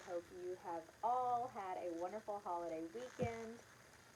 hope you have all had a wonderful holiday weekend.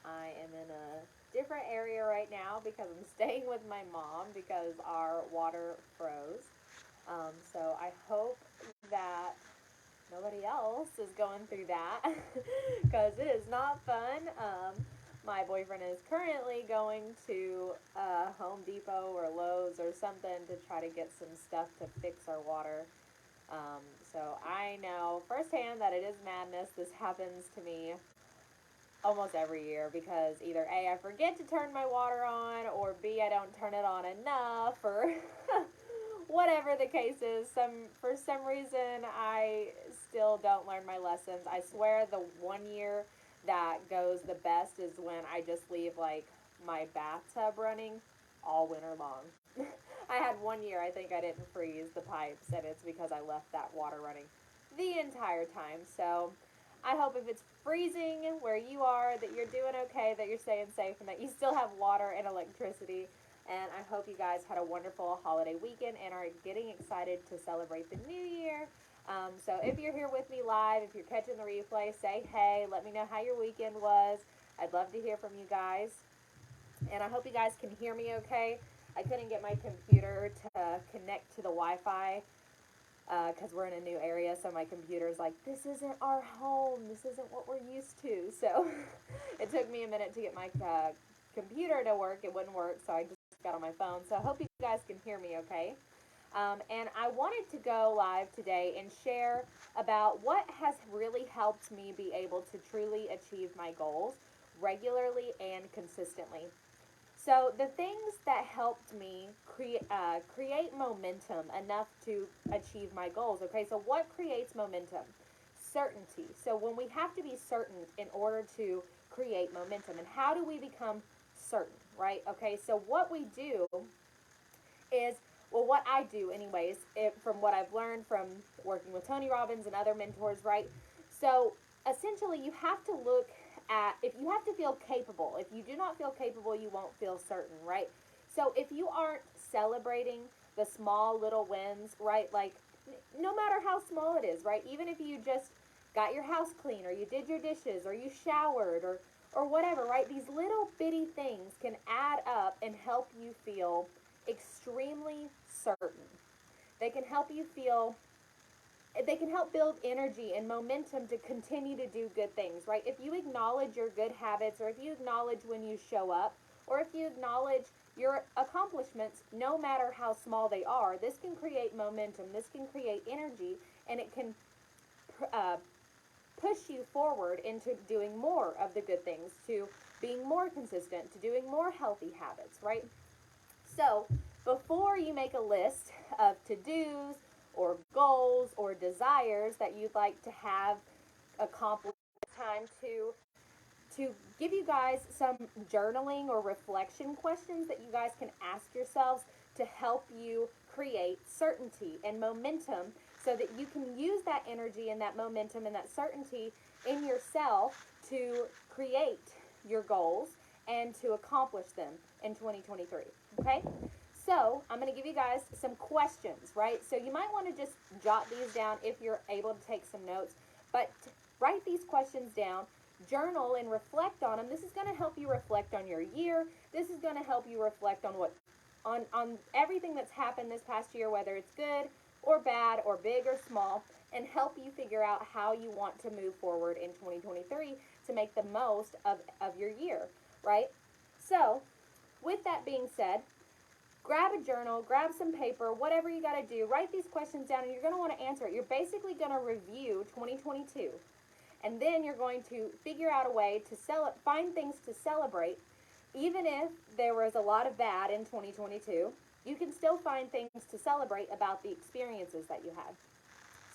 I am in a different area right now because I'm staying with my mom because our water froze. So I hope that nobody else is going through that because it is not fun. My boyfriend is currently going to Home Depot or Lowe's or something to try to get some stuff to fix our water. So I know firsthand that it is madness. This happens to me almost every year because either A, I forget to turn my water on, or B, I don't turn it on enough, or whatever the case is. For some reason I still don't learn my lessons. I swear the 1 year that goes the best is when I just leave like my bathtub running all winter long. I had 1 year I think I didn't freeze the pipes, and it's because I left that water running the entire time. So I hope if it's freezing where you are, that you're doing okay, that you're staying safe, and that you still have water and electricity. And I hope you guys had a wonderful holiday weekend and are getting excited to celebrate the new year. So if you're here with me live, if you're catching the replay, say hey, let me know how your weekend was. I'd love to hear from you guys. And I hope you guys can hear me okay. I couldn't get my computer to connect to the Wi-Fi because we're in a new area, so my computer's like, this isn't our home, this isn't what we're used to. So it took me a minute to get my computer to work. It wouldn't work, so I just got on my phone. So I hope you guys can hear me okay. And I wanted to go live today and share about what has really helped me be able to truly achieve my goals regularly and consistently. So the things that helped me create momentum enough to achieve my goals. Okay, so what creates momentum? Certainty. So when we have to be certain in order to create momentum, and how do we become certain, right? Okay, so what we do is, well, what I do anyways, from what I've learned from working with Tony Robbins and other mentors, right? So essentially you have to look at, if you have to feel capable. If you do not feel capable, you won't feel certain, right? So if you aren't celebrating the small little wins, right? Like no matter how small it is, right? Even if you just got your house clean, or you did your dishes, or you showered, or whatever, right? These little bitty things can add up and help you feel extremely certain. They can help you feel, they can help build energy and momentum to continue to do good things, right? If you acknowledge your good habits, or if you acknowledge when you show up, or if you acknowledge your accomplishments, no matter how small they are, this can create momentum, this can create energy, and it can uh, push you forward into doing more of the good things, to being more consistent, to doing more healthy habits, right? So, before you make a list of to-dos or goals or desires that you'd like to have accomplished, it's time to give you guys some journaling or reflection questions that you guys can ask yourselves to help you create certainty and momentum, so that you can use that energy and that momentum and that certainty in yourself to create your goals and to accomplish them in 2023. Okay? So, I'm going to give you guys some questions, right? So, you might want to just jot these down if you're able to take some notes, but write these questions down, journal and reflect on them. This is going to help you reflect on your year. This is going to help you reflect on on everything that's happened this past year, whether it's good or bad or big or small, and help you figure out how you want to move forward in 2023 to make the most of your year, right? So, with that being said, grab a journal, grab some paper, whatever you got to do, write these questions down, and you're going to want to answer it. You're basically going to review 2022, and then you're going to figure out a way to find things to celebrate. Even if there was a lot of bad in 2022, you can still find things to celebrate about the experiences that you had.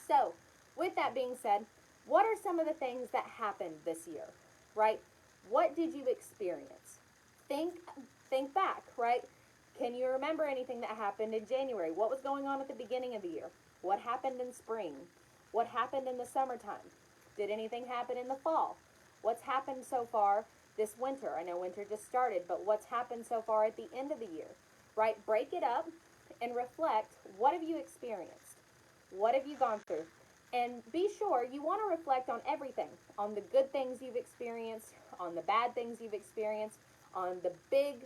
So, with that being said, what are some of the things that happened this year, right? What did you experience? Think think back, right? Can you remember anything that happened in January? What was going on at the beginning of the year? What happened in spring? What happened in the summertime? Did anything happen in the fall? What's happened so far this winter? I know winter just started, but what's happened so far at the end of the year, right? Break it up and reflect. What have you experienced? What have you gone through? And be sure you want to reflect on everything, on the good things you've experienced, on the bad things you've experienced, on the big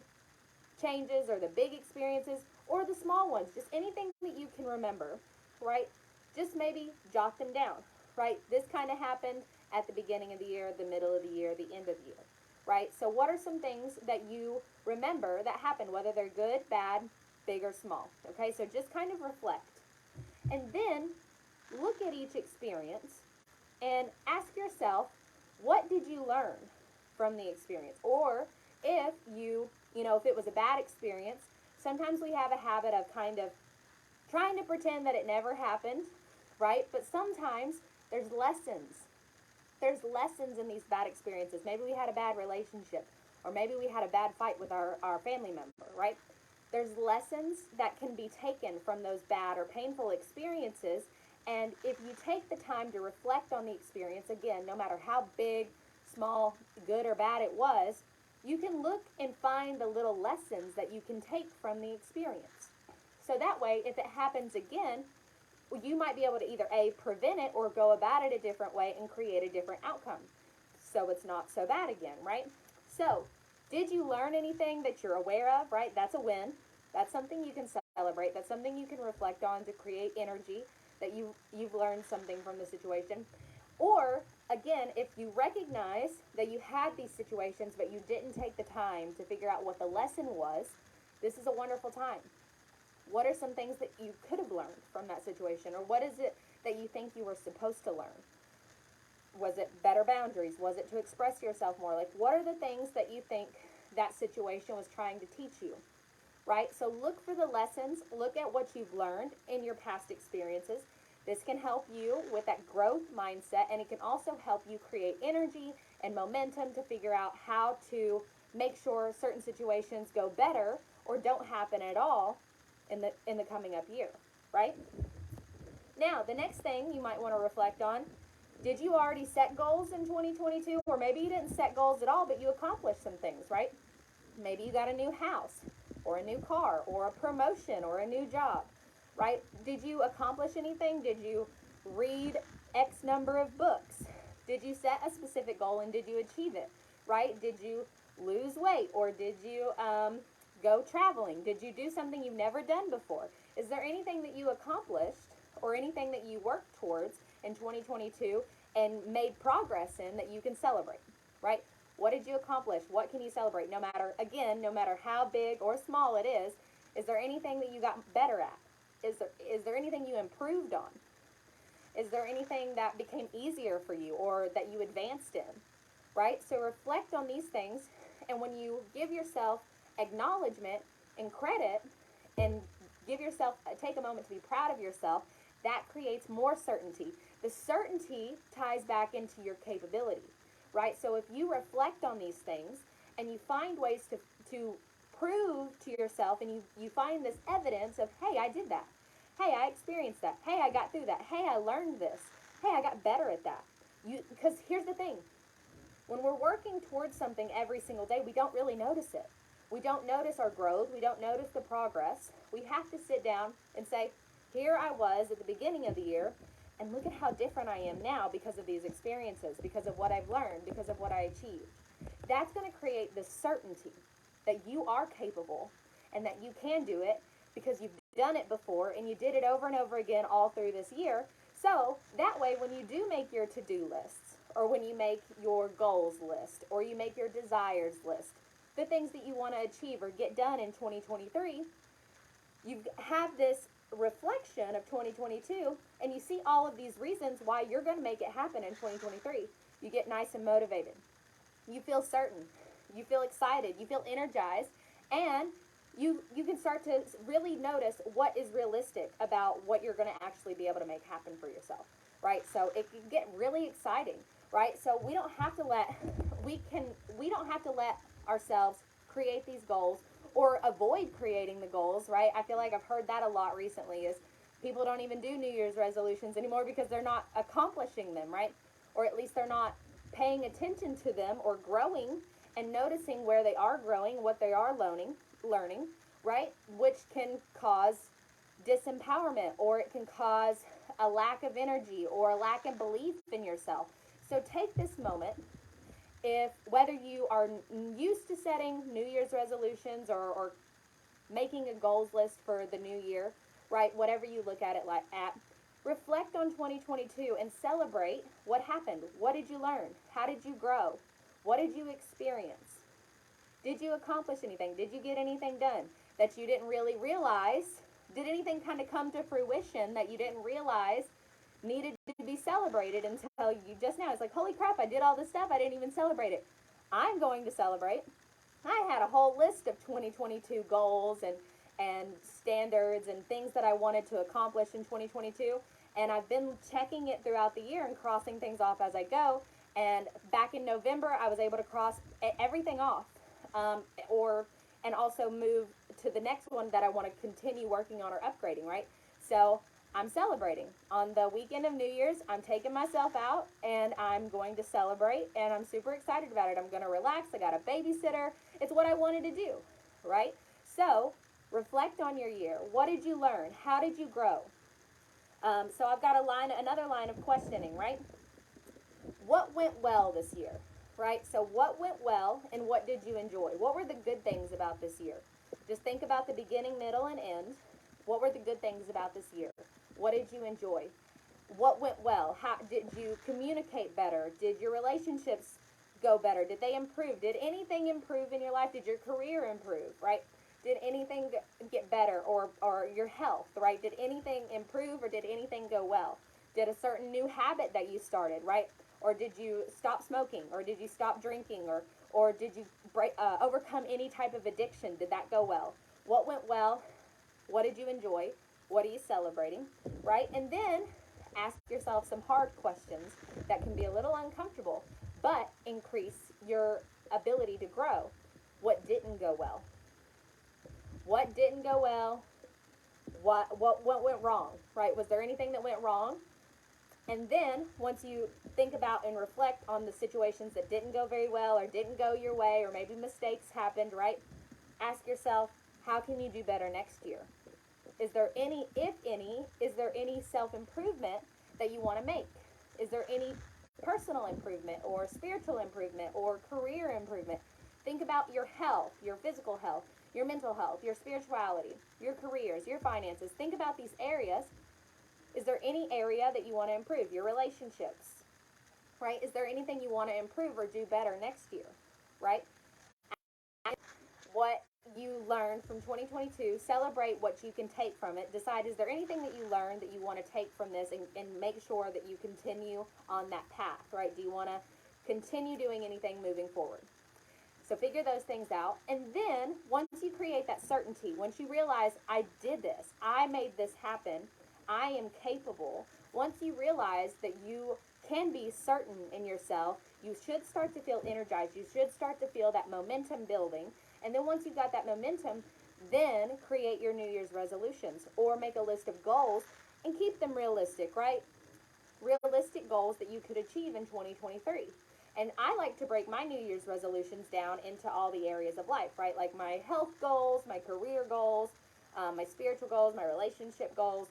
changes or the big experiences or the small ones, just anything that you can remember, right? Just maybe jot them down, right? This kind of happened at the beginning of the year, the middle of the year, the end of the year, right? So, what are some things that you remember that happened, whether they're good, bad, big, or small? Okay, so just kind of reflect. And then look at each experience and ask yourself, what did you learn from the experience? Or if if it was a bad experience, sometimes we have a habit of kind of trying to pretend that it never happened, right? But sometimes there's lessons. There's lessons in these bad experiences. Maybe we had a bad relationship, or maybe we had a bad fight with our family member, right? There's lessons that can be taken from those bad or painful experiences. And if you take the time to reflect on the experience, again, no matter how big, small, good, or bad it was, you can look and find the little lessons that you can take from the experience. So that way, if it happens again, you might be able to either A, prevent it or go about it a different way and create a different outcome. So it's not so bad again, right? So, did you learn anything that you're aware of, right? That's a win. That's something you can celebrate. That's something you can reflect on to create energy that you've learned something from the situation. Or again, if you recognize that you had these situations but you didn't take the time to figure out what the lesson was, this is a wonderful time. What are some things that you could have learned from that situation? Or what is it that you think you were supposed to learn? Was it better boundaries? Was it to express yourself more? Like, what are the things that you think that situation was trying to teach you? Right? So look for the lessons, look at what you've learned in your past experiences. This can help you with that growth mindset, and it can also help you create energy and momentum to figure out how to make sure certain situations go better or don't happen at all in the coming up year, right? Now, the next thing you might want to reflect on, did you already set goals in 2022? Or maybe you didn't set goals at all, but you accomplished some things, right? Maybe you got a new house, or a new car, or a promotion, or a new job, right? Did you accomplish anything? Did you read X number of books? Did you set a specific goal and did you achieve it, right? Did you lose weight, or did you go traveling? Did you do something you've never done before? Is there anything that you accomplished or anything that you worked towards in 2022 and made progress in that you can celebrate, right? What did you accomplish? What can you celebrate? No matter how big or small it is there anything that you got better at? Is there anything you improved on? Is there anything that became easier for you or that you advanced in? Right? So reflect on these things, and when you give yourself acknowledgement and credit and take a moment to be proud of yourself, that creates more certainty. The certainty ties back into your capability, right? So if you reflect on these things and you find ways to prove to yourself, and you find this evidence of, hey, I did that. Hey, I experienced that. Hey, I got through that. Hey, I learned this. Hey, I got better at that. Because here's the thing. When we're working towards something every single day, we don't really notice it. We don't notice our growth. We don't notice the progress. We have to sit down and say, here I was at the beginning of the year, and look at how different I am now because of these experiences, because of what I've learned, because of what I achieved. That's going to create the certainty that you are capable and that you can do it because you've done it before and you did it over and over again all through this year. So that way, when you do make your to-do lists, or when you make your goals list, or you make your desires list, the things that you want to achieve or get done in 2023, you have this reflection of 2022 and you see all of these reasons why you're going to make it happen in 2023. You get nice and motivated. You feel certain. You feel excited. You feel energized. And you can start to really notice what is realistic about what you're going to actually be able to make happen for yourself, right? So it can get really exciting, right? So we don't have to let ourselves create these goals or avoid creating the goals, right? I feel like I've heard that a lot recently is people don't even do New Year's resolutions anymore because they're not accomplishing them, right? Or at least they're not paying attention to them or growing and noticing where they are growing, what they are learning, right? Which can cause disempowerment, or it can cause a lack of energy or a lack of belief in yourself. So take this moment, if whether you are used to setting New Year's resolutions or making a goals list for the new year, right? Whatever you look at it like at, reflect on 2022 and celebrate what happened. What did you learn? How did you grow? What did you experience? Did you accomplish anything? Did you get anything done that you didn't really realize? Did anything kind of come to fruition that you didn't realize needed to be celebrated until you just now? It's like, holy crap, I did all this stuff. I didn't even celebrate it. I'm going to celebrate. I had a whole list of 2022 goals and standards and things that I wanted to accomplish in 2022. And I've been checking it throughout the year and crossing things off as I go. And back in November, I was able to cross everything off, and also move to the next one that I want to continue working on or upgrading, right? So I'm celebrating. On the weekend of New Year's, I'm taking myself out and I'm going to celebrate, and I'm super excited about it. I'm going to relax. I got a babysitter. It's what I wanted to do, right? So reflect on your year. What did you learn? How did you grow? So I've got another line of questioning, right? What went well this year, right? So what went well and what did you enjoy? What were the good things about this year? Just think about the beginning, middle, and end. What were the good things about this year? What did you enjoy? What went well? How did you communicate better? Did your relationships go better? Did they improve? Did anything improve in your life? Did your career improve, right? Did anything get better, or your health, right? Did anything improve or did anything go well? Did a certain new habit that you started, right? Or did you stop smoking, or did you stop drinking, or did you overcome any type of addiction? Did that go well? What went well? What did you enjoy? What are you celebrating, right? And then ask yourself some hard questions that can be a little uncomfortable, but increase your ability to grow. What didn't go well? What didn't go well? What went wrong, right? Was there anything that went wrong? And then once you think about and reflect on the situations that didn't go very well or didn't go your way, or maybe mistakes happened, right? Ask yourself, how can you do better next year? Is there any, if any, is there any self-improvement that you want to make? Is there any personal improvement or spiritual improvement or career improvement? Think about your health, your physical health, your mental health, your spirituality, your careers, your finances. Think about these areas. Is there any area that you want to improve? Your relationships, right? Is there anything you want to improve or do better next year, right? What you learned from 2022, celebrate what you can take from it. Decide, is there anything that you learned that you want to take from this, and make sure that you continue on that path, right? Do you want to continue doing anything moving forward? So figure those things out. And then once you create that certainty, once you realize, I did this, I made this happen, I am capable, once you realize that you can be certain in yourself, you should start to feel energized. You should start to feel that momentum building. And then once you've got that momentum, then create your New Year's resolutions or make a list of goals and keep them realistic, right? Realistic goals that you could achieve in 2023. And I like to break my New Year's resolutions down into all the areas of life, right? Like my health goals, my career goals, my spiritual goals, my relationship goals,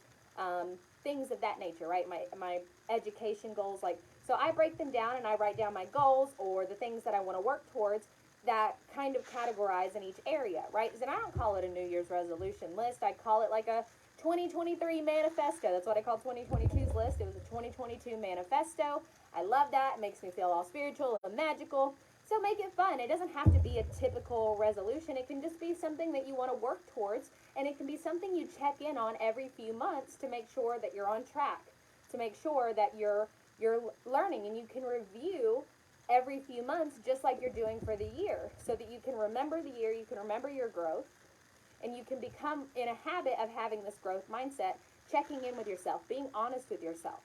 things of that nature, right? My education goals. Like, so I break them down and I write down my goals or the things that I want to work towards that kind of categorize in each area, right? And I don't call it a New Year's resolution list. I call it like a 2023 manifesto. That's what I call 2022's list. It was a 2022 manifesto. I love that. It makes me feel all spiritual and magical. So make it fun. It doesn't have to be a typical resolution. It can just be something that you want to work towards, and it can be something you check in on every few months to make sure that you're on track, to make sure that you're learning, and you can review every few months just like you're doing for the year, so that you can remember the year, you can remember your growth, and you can become in a habit of having this growth mindset, checking in with yourself, being honest with yourself,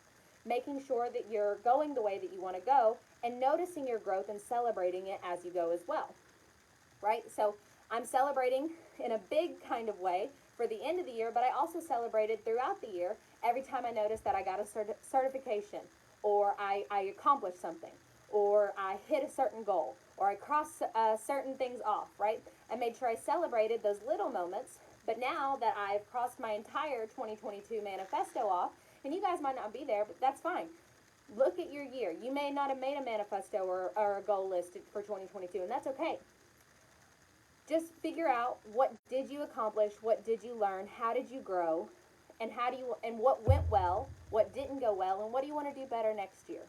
making sure that you're going the way that you want to go, and noticing your growth and celebrating it as you go as well, right? So I'm celebrating in a big kind of way for the end of the year, but I also celebrated throughout the year every time I noticed that I got a certification, or I accomplished something, or I hit a certain goal, or I crossed certain things off, right? I made sure I celebrated those little moments, but now that I've crossed my entire 2022 manifesto off, And you guys might not be there, but that's fine. Look at your year. You may not have made a manifesto or a goal list for 2022, and that's okay. Just figure out, what did you accomplish, what did you learn, how did you grow, and what went well, what didn't go well, and what do you want to do better next year.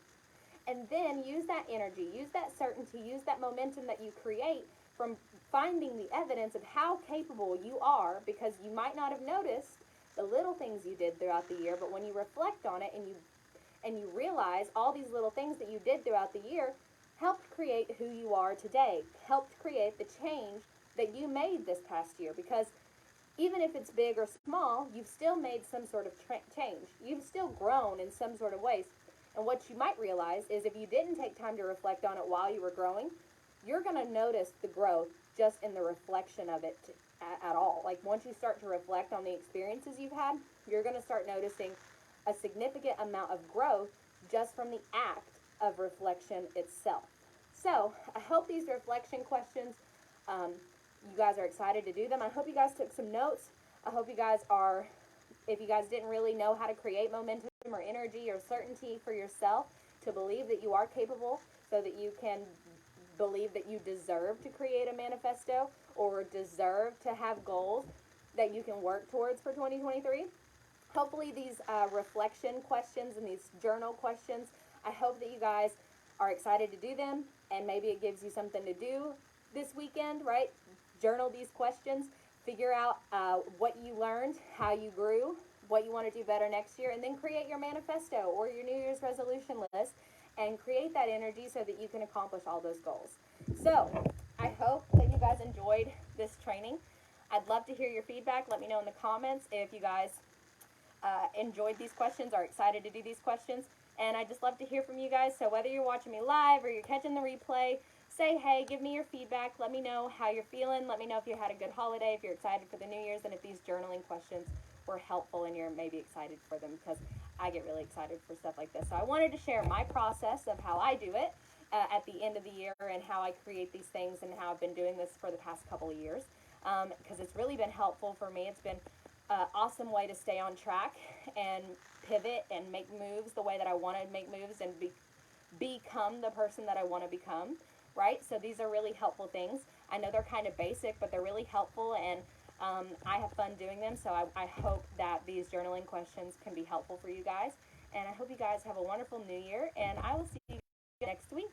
And then use that energy, use that certainty, use that momentum that you create from finding the evidence of how capable you are, because you might not have noticed the little things you did throughout the year, but when you reflect on it and you realize all these little things that you did throughout the year helped create who you are today, helped create the change that you made this past year. Because even if it's big or small, you've still made some sort of change. You've still grown in some sort of ways. And what you might realize is, if you didn't take time to reflect on it while you were growing, you're going to notice the growth just in the reflection of it at all. Like, once you start to reflect on the experiences you've had, you're going to start noticing a significant amount of growth just from the act of reflection itself. So I hope these reflection questions, you guys are excited to do them. I hope you guys took some notes. I hope you guys are, if you guys didn't really know how to create momentum or energy or certainty for yourself to believe that you are capable, so that you can believe that you deserve to create a manifesto or deserve to have goals that you can work towards for 2023. Hopefully these reflection questions and these journal questions, I hope that you guys are excited to do them, and maybe it gives you something to do this weekend, right? Journal these questions, figure out what you learned, how you grew, what you want to do better next year, and then create your manifesto or your New Year's resolution list and create that energy so that you can accomplish all those goals. So I hope that you guys enjoyed this training. I'd love to hear your feedback. Let me know in the comments if you guys enjoyed these questions, are excited to do these questions. And I just love to hear from you guys. So whether you're watching me live or you're catching the replay, say hey, give me your feedback. Let me know how you're feeling. Let me know if you had a good holiday, if you're excited for the New Year's, and if these journaling questions were helpful and you're maybe excited for them, because I get really excited for stuff like this. So I wanted to share my process of how I do it at the end of the year, and how I create these things, and how I've been doing this for the past couple of years, because it's really been helpful for me. It's been an awesome way to stay on track and pivot and make moves the way that I want to make moves, and become the person that I want to become, right? So these are really helpful things. I know they're kind of basic, but they're really helpful, and I have fun doing them. So I hope that these journaling questions can be helpful for you guys, and I hope you guys have a wonderful New Year, and I will see you next week.